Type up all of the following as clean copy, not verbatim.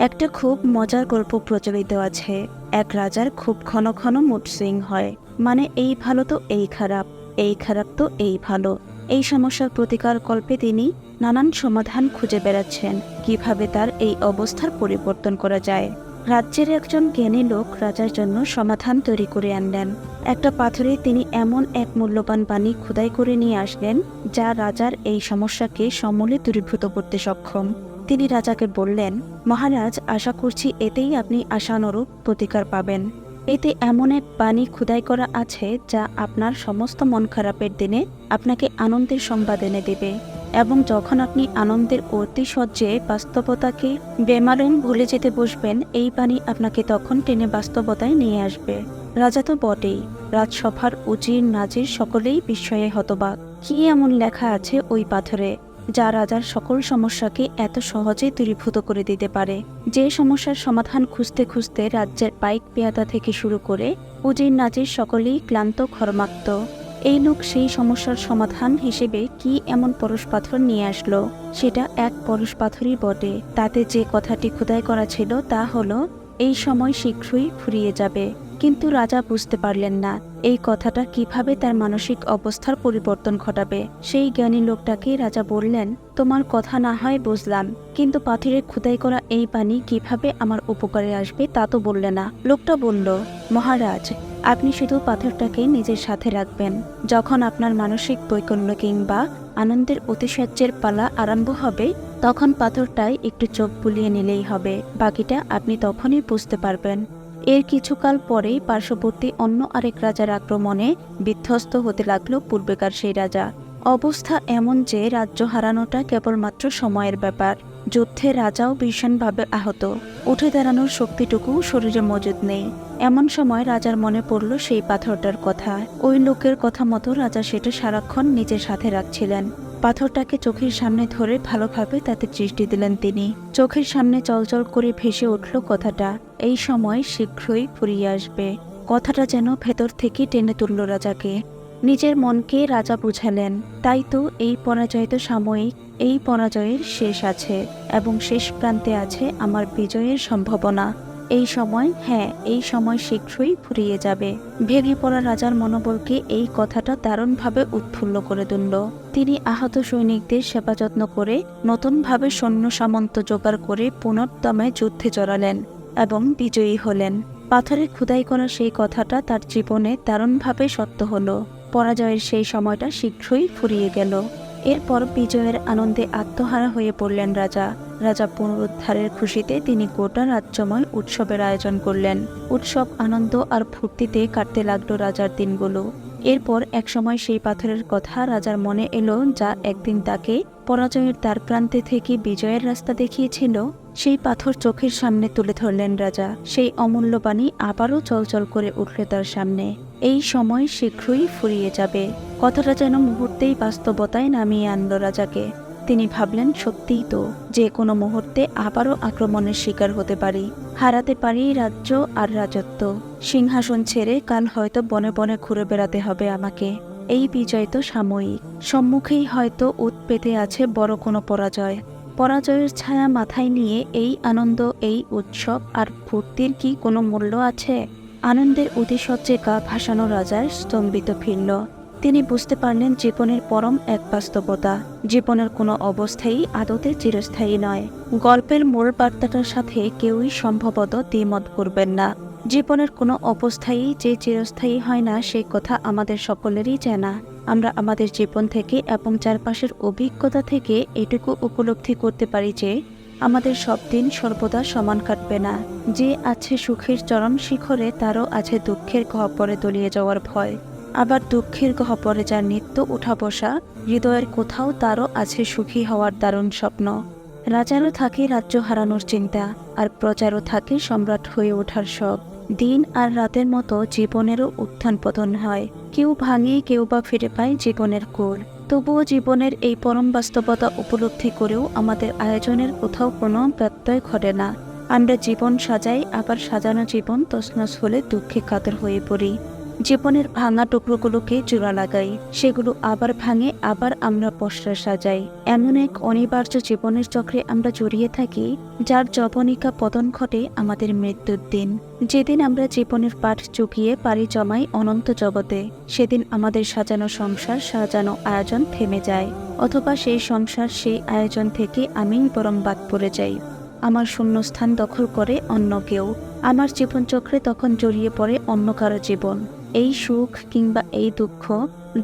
একটা খুব মজার গল্প প্রচলিত আছে। এক রাজার খুব ঘন ঘন মুড সুইং হয়। মানে এই ভালো তো এই খারাপ, এই খারাপ তো এই ভালো। এই সমস্যার প্রতিকার কল্পে তিনি নানান সমাধান খুঁজে বেড়াচ্ছেন, কিভাবে তার এই অবস্থার পরিবর্তন করা যায়। রাজ্যের একজন জ্ঞানী লোক রাজার জন্য সমাধান তৈরি করে আনলেন। একটা পাথরে তিনি এমন এক মূল্যবান বাণী খোদাই করে নিয়ে আসলেন, যা রাজার এই সমস্যাকে সমূলে দূরীভূত করতে সক্ষম। তিনি রাজাকে বললেন, মহারাজ, আশা করছি এতেই আপনি আশানুরূপ প্রতিকার পাবেন। এতে এমন এক বাণী খোদাই করা আছে যা আপনার সমস্ত মন খারাপের দিনে আপনাকে আনন্দের সংবাদ এনে দেবে, এবং যখন আপনি আনন্দের অতিশয্যে বাস্তবতাকে বেমালুম ভুলে যেতে বসবেন, এই বাণী আপনাকে তখন টেনে বাস্তবতায় নিয়ে আসবে। রাজা তো বটেই, রাজসভার উজির নাজির সকলেই বিস্ময়ে হতবাক। কি এমন লেখা আছে ওই পাথরে যা রাজার সকল সমস্যাকে এত সহজে দূরীভূত করে দিতে পারে? যে সমস্যার সমাধান খুঁজতে খুঁজতে রাজ্যের পাইক পেয়াদা থেকে শুরু করে উজির নাজির সকলেই ক্লান্ত ঘর্মাক্ত, এই লোক সেই সমস্যার সমাধান হিসেবে কি এমন পরশ পাথর নিয়ে আসলো? সেটা এক পরশ পাথরই বটে। তাতে যে কথাটি খোদাই করা ছিল তা হলো, এই সময় শীঘ্রই ফুরিয়ে যাবে। কিন্তু রাজা বুঝতে পারলেন না এই কথাটা কিভাবে তার মানসিক অবস্থার পরিবর্তন ঘটাবে। সেই জ্ঞানী লোকটাকে রাজা বললেন, তোমার কথা না হয় বুঝলাম, কিন্তু পাথরে খোদাই করা এই বাণী কিভাবে আমার উপকারে আসবে তা তো বললে না। লোকটা বলল, মহারাজ, আপনি শুধু পাথরটাকে নিজের সাথে রাখবেন। যখন আপনার মানসিক বৈকল্য কিংবা আনন্দের অতিশয্যের পালা আরম্ভ হবে, তখন পাথরটায় একটু চোখ বুলিয়ে নিলেই হবে। বাকিটা আপনি তখনই বুঝতে পারবেন। এর কিছুকাল পরেই পার্শ্ববর্তী অন্য আরেক রাজার আক্রমণে বিধ্বস্ত হতে লাগলো পূর্বেকার সেই রাজা। অবস্থা এমন যে রাজ্য হারানোটা কেবলমাত্র সময়ের ব্যাপার। যুদ্ধে রাজাও ভীষণভাবে আহত, উঠে দাঁড়ানোর শক্তিটুকু শরীরে মজুদ নেই। এমন সময় রাজার মনে পড়ল সেই পাথরটার কথা। ওই লোকের কথা মতো রাজা সেটা সারাক্ষণ নিজের সাথে রাখছিলেন। পাথরটাকে চোখের সামনে ধরে ভালোভাবে তাতে দৃষ্টি দিলেন তিনি। চোখের সামনে চলচল করে ভেসে উঠল কথাটা, এই সময় শীঘ্রই ফুরিয়ে আসবে। কথাটা যেন ভেতর থেকে টেনে তুলল রাজাকে। নিজের মনকে রাজা বুঝালেন, তাই তো এই পরাজয় তো সাময়িক, এই পরাজয়ের শেষ আছে, এবং শেষ প্রান্তে আছে আমার বিজয়ের সম্ভাবনা। এই সময়, হ্যাঁ, এই সময় শীঘ্রই ফুরিয়ে যাবে। ভেঙে পড়া রাজার মনোবলকে এই কথাটা দারুণভাবে উৎফুল্ল করে তুলল। তিনি আহত সৈনিকদের সেবা যত্ন করে নতুনভাবে সৈন্য সামন্ত জোগাড় করে পুনর্দমে যুদ্ধে জড়ালেন এবং বিজয়ী হলেন। পাথরে খোদাই করা সেই কথাটা তার জীবনে দারুণভাবে সত্য হলো। পরাজয়ের সেই সময়টা শীঘ্রই ফুরিয়ে গেল। এরপর বিজয়ের আনন্দে আত্মহারা হয়ে পড়লেন রাজা। রাজা পুনরুদ্ধারের খুশিতে তিনি গোটা রাজ্যময় উৎসবের আয়োজন করলেন। উৎসব, আনন্দ আর ফুর্তিতে কাটতে লাগলো রাজার দিনগুলো। এরপর একসময় সেই পাথরের কথা রাজার মনে এলো, যা একদিন তাকে পরাজয়ের দ্বার প্রান্তে থেকে বিজয়ের রাস্তা দেখিয়েছিল। সেই পাথর চোখের সামনে তুলে ধরলেন রাজা। সেই অমূল্য বাণী আবারও চলচল করে উঠল তার সামনে, এই সময় শীঘ্রই ফুরিয়ে যাবে। কথাটা যেন মুহূর্তেই বাস্তবতায় নামিয়ে আনলো রাজাকে। তিনি ভাবলেন, সত্যিই তো, যে কোনো মুহূর্তে আবারও আক্রমণের শিকার হতে পারি, হারাতে পারি রাজ্য আর রাজত্ব। সিংহাসন ছেড়ে কাল হয়তো বনে বনে ঘুরে বেড়াতে হবে আমাকে। এই বিজয় তো সাময়িক, সম্মুখেই হয়তো উত পেতে আছে বড় কোনো পরাজয়। পরাজয়ের ছায়া মাথায় নিয়ে এই আনন্দ, এই উৎসব আর ফুর্তির কি কোনো মূল্য আছে? আনন্দের অতিশয্যে গা ভাসানো রাজার স্তম্ভিত ফিরল। তিনি বুঝতে পারলেন জীবনের পরম এক বাস্তবতা, জীবনের কোনো অবস্থাই আদতে চিরস্থায়ী নয়। গল্পের মূল বার্তাটার সাথে কেউই সম্ভবত দ্বিমত করবেন না। জীবনের কোনো অবস্থাই যে চিরস্থায়ী হয় না, সেই কথা আমাদের সকলেরই জানা। আমরা আমাদের জীবন থেকে এবং চারপাশের অভিজ্ঞতা থেকে এটুকু উপলব্ধি করতে পারি যে আমাদের সব দিন সর্বদা সমান কাটবে না। যে আছে সুখের চরম শিখরে, তারও আছে দুঃখের গহ্বরে তলিয়ে যাওয়ার ভয়। আবার দুঃখের গহ্বরে যার নিত্য উঠা বসা, হৃদয়ের কোথাও তারও আছে সুখী হওয়ার দারুণ স্বপ্ন। রাজারও থাকে রাজ্য হারানোর চিন্তা, আর প্রজারও থাকে সম্রাট হয়ে ওঠার শখ। দিন আর রাতের মতো জীবনেরও উত্থান পতন হয়, কেউ ভাঙে, কেউ বা ফিরে পায় জীবনের কোর। তবুও জীবনের এই পরম বাস্তবতা উপলব্ধি করেও আমাদের আয়োজনের কোথাও কোনো ব্যত্যয় ঘটে না। আমরা জীবন সাজাই, আবার সাজানো জীবন তছনছ হলে দুঃখে কাতর হয়ে পড়ি। জীবনের ভাঙা টুকরোগুলোকে জোড়া লাগাই, সেগুলো আবার ভাঙে, আবার আমরা পসরা সাজাই। এমন এক অনিবার্য জীবনের চক্রে আমরা জড়িয়ে থাকি, যার যবনিকা পতন ঘটে আমাদের মৃত্যুর দিন। যেদিন আমরা জীবনের পাঠ চুকিয়ে পাড়ি জমাই অনন্ত জগতে, সেদিন আমাদের সাজানো সংসার, সাজানো আয়োজন থেমে যায়, অথবা সেই সংসার, সেই আয়োজন থেকে আমি বরং বাদ পড়ে যাই। আমার শূন্যস্থান দখল করে অন্য কেউ। আমার জীবনচক্রে তখন জড়িয়ে পড়ে অন্য কারো জীবন। এই সুখ কিংবা এই দুঃখ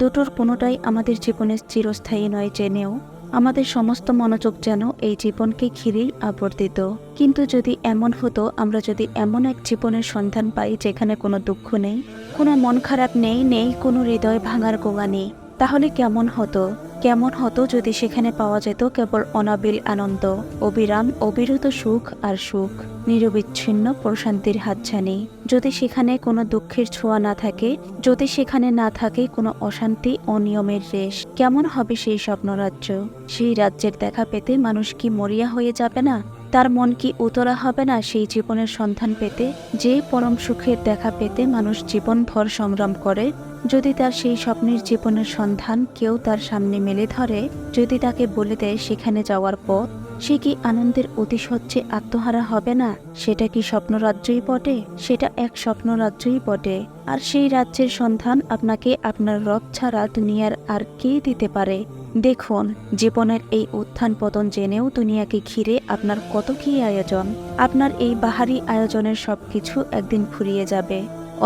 দুটোর কোনোটাই আমাদের জীবনে চিরস্থায়ী নয় জেনেও আমাদের সমস্ত মনোযোগ যেন এই জীবনকে ঘিরেই আবর্তিত। কিন্তু যদি এমন হতো, আমরা যদি এমন এক জীবনের সন্ধান পাই যেখানে কোনো দুঃখ নেই, কোনো মন খারাপ নেই, নেই কোনো হৃদয় ভাঙার গোঙা নেই, তাহলে কেমন হতো? কেমন হতো যদি সেখানে পাওয়া যেত কেবল অনাবিল আনন্দ, অবিরাম অবিরত সুখ আর সুখ, নিরবিচ্ছিন্ন প্রশান্তির হাতছানি। যদি সেখানে কোনো দুঃখের ছোঁয়া না থাকে, যদি সেখানে না থাকে কোনো অশান্তি, অনিয়মের রেশ, কেমন হবে সেই স্বপ্নরাজ্য? সেই রাজ্যের দেখা পেতে মানুষ কি মরিয়া হয়ে যাবে না? তার মন কি উতরা হবে না সেই জীবনের সন্ধান পেতে, যে পরম সুখের দেখা পেতে মানুষ জীবনভর সংগ্রাম করে? যদি তার সেই স্বপ্নের জীবনের সন্ধান কেউ তার সামনে মেলে ধরে, যদি তাকে বলে দেয় সেখানে যাওয়ার পথ, সে কি আনন্দের অতিশয্যে আত্মহারা হবে না? সেটা কি স্বপ্নরাজ্যই বটে? সেটা এক স্বপ্নরাজ্যই বটে। আর সেই রাজ্যের সন্ধান আপনাকে আপনার রব ছাড়া দুনিয়ার আর কে দিতে পারে? দেখুন, জীবনের এই উত্থান পতন জেনেও দুনিয়াকে ঘিরে আপনার কত কি আয়োজন। আপনার এই বাহারি আয়োজনের সবকিছু একদিন ফুরিয়ে যাবে,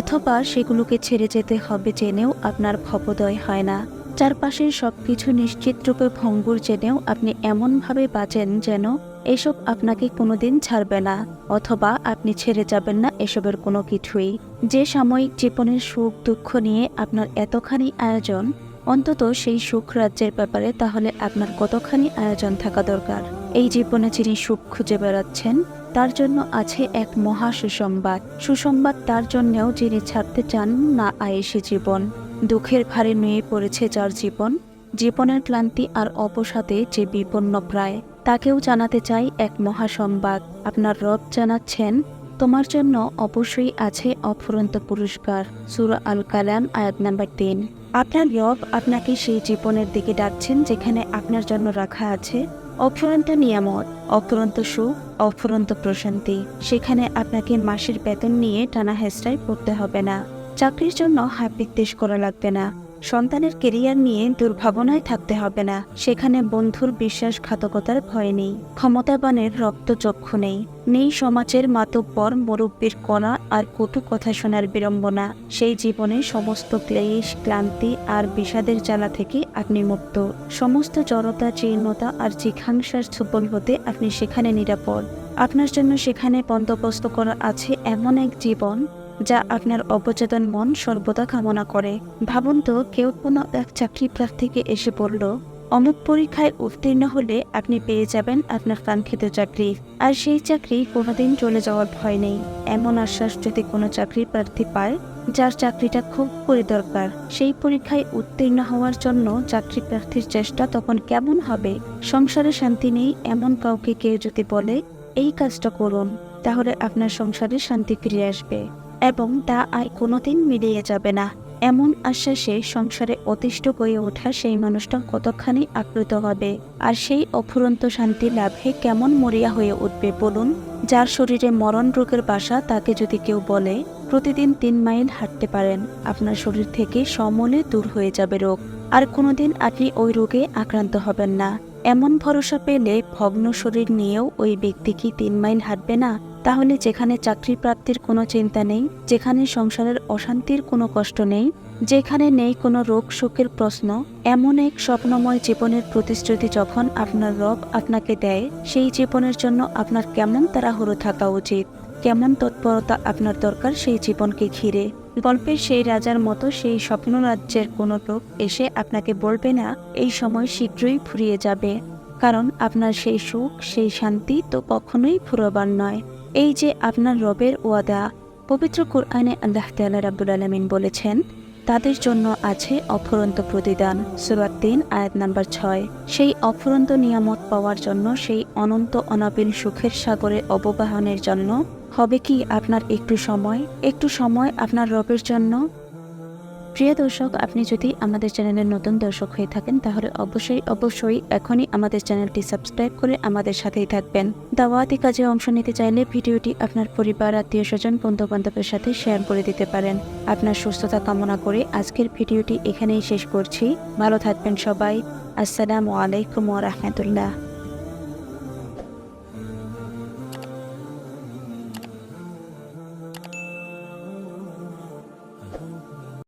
অথবা সেগুলোকে ছেড়ে যেতে হবে জেনেও আপনার ভবোদয় হয় না। চারপাশের সবকিছু নিশ্চিত রূপে ভঙ্গুর জেনেও আপনি এমনভাবে বাঁচেন যেন এসব আপনাকে কোনোদিন ছাড়বে না, অথবা আপনি ছেড়ে যাবেন না এসবের কোনো কিছুই। যে সাময়িক জীবনের সুখ দুঃখ নিয়ে আপনার এতখানি আয়োজন, অন্তত সেই সুখ রাজ্যের ব্যাপারে তাহলে আপনার কতখানি আয়োজন থাকা দরকার। এই জীবনে যিনি সুখ খুঁজে বেড়াচ্ছেন, তার জন্য আছে এক মহা সুসংবাদ। সুসংবাদ তার জন্যেও যিনি ছাড়তে চান না আয়েসি জীবন। দুঃখের ভারে নুয়ে পড়েছে যার জীবন, জীবনের ক্লান্তি আর অবসাদে যে বিপন্ন প্রায়, তাকেও জানাতে চাই এক মহা সংবাদ। আপনার রব জানাচ্ছেন, তোমার জন্য অবশ্যই আছে অফুরন্ত পুরস্কার। সূরা আল কালাম আয়াত নাম্বার 3। আপনার রব আপনাকে সেই জীবনের দিকে ডাকছেন যেখানে আপনার জন্য রাখা আছে অফুরন্ত নিয়ামত, অফুরন্ত সুখ, অফুরন্ত প্রশান্তি। সেখানে আপনাকে মাসের বেতন নিয়ে টানা হেঁচড়ায় পড়তে হবে না, চাকরির জন্য হাত বিদ্বেষ করা লাগবে না, সন্তানের কেরিয়ার নিয়ে দুর্ভাবনায় থাকতে হবে না। সেখানে বন্ধুর বিশ্বাসঘাতকতার ভয় নেই, ক্ষমতাবানের রক্তচক্ষু নেই, নেই সমাজের মাতব্বর মুরব্বীর কণা আর কটু কথা শোনার বিড়ম্বনা। সেই জীবনে সমস্ত ক্লেশ, ক্লান্তি আর বিষাদের জ্বালা থেকে আপনি মুক্ত। সমস্ত জড়তা, জীর্ণতা আর জিঘাংসার ছুপল হতে আপনি সেখানে নিরাপদ। আপনার জন্য সেখানে বন্দোবস্ত করা আছে এমন এক জীবন যা আপনার অবচেতন মন সর্বদা কামনা করে। ভাবুন তো, কেউ কোনো এক চাকরি প্রার্থীকে এসে বলল, অমুক পরীক্ষায় উত্তীর্ণ হলে আপনি পেয়ে যাবেন আপনার কাঙ্ক্ষিত চাকরি, আর সেই চাকরি কোনোদিন চলে যাওয়ার ভয় নেই। এমন আশ্বাস যদি কোনো চাকরি প্রার্থী পায় যার চাকরিটা খুব করে দরকার, সেই পরীক্ষায় উত্তীর্ণ হওয়ার জন্য চাকরি প্রার্থীর চেষ্টা তখন কেমন হবে? সংসারে শান্তি নেই এমন কাউকে কেউ যদি বলে এই কাজটা করুন, তাহলে আপনার সংসারে শান্তি ফিরে আসবে এবং তা আর কোনোদিন মিলিয়ে যাবে না। এমন আশ্বাসে সংসারে অতিষ্ঠ হয়ে ওঠা সেই মানুষটা কতখানি আপ্লুত হবে, আর সেই অফুরন্ত শান্তি লাভে কেমন মরিয়া হয়ে উঠবে বলুন। যার শরীরে মরণ রোগের বাসা, তাকে যদি কেউ বলে প্রতিদিন 3 মাইল হাঁটতে পারেন, আপনার শরীর থেকে সমূলে দূর হয়ে যাবে রোগ, আর কোনোদিন আপনি ওই রোগে আক্রান্ত হবেন না। এমন ভরসা পেলে ভগ্ন শরীর নিয়েও ওই ব্যক্তি কি 3 মাইল হাঁটবে না? তাহলে যেখানে চাকরি প্রাপ্তির কোনো চিন্তা নেই, যেখানে সংসারের অশান্তির কোনো কষ্ট নেই, যেখানে নেই কোনো রোগ শোকের প্রশ্ন, এমন এক স্বপ্নময় জীবনের প্রতিশ্রুতি যখন আপনার রব আপনাকে দেয়, সেই জীবনের জন্য আপনার কেমন তাড়াহুড়ো থাকা উচিত, কেমন তৎপরতা আপনার দরকার সেই জীবনকে ঘিরে। গল্পের সেই রাজার মতো সেই স্বপ্ন রাজ্যের কোনো লোক এসে আপনাকে বলবে না এই সময় শীঘ্রই ফুরিয়ে যাবে, কারণ আপনার সেই সুখ, সেই শান্তি তো কখনোই ফুরোবার নয়। এই যে আপনার রবের ওয়াদা, পবিত্র কুরআনে আল্লাহ তাআলা রাব্বুল আলামিন বলেছেন, তাদের জন্য আছে অফুরন্ত প্রতিদান। সূরা 3 আয়াত নাম্বার 6। সেই অফুরন্ত নিয়ামত পাওয়ার জন্য, সেই অনন্ত অনাবিল সুখের সাগরে অববাহনের জন্য হবে কি আপনার একটু সময় আপনার রবের জন্য? প্রিয় দর্শক, আপনি যদি আমাদের চ্যানেলের নতুন দর্শক হয়ে থাকেন তাহলে অবশ্যই এখনই আমাদের চ্যানেলটি সাবস্ক্রাইব করে আমাদের সাথেই থাকবেন। দাওয়াতি কাজে অংশ নিতে চাইলে ভিডিওটি আপনার পরিবার, আত্মীয় স্বজন, বন্ধু বান্ধবের সাথে শেয়ার করে দিতে পারেন। আপনার সুস্থতা কামনা করে আজকের ভিডিওটি এখানেই শেষ করছি। ভালো থাকবেন সবাই। আসসালামু আলাইকুম ওয়া রাহমাতুল্লাহ।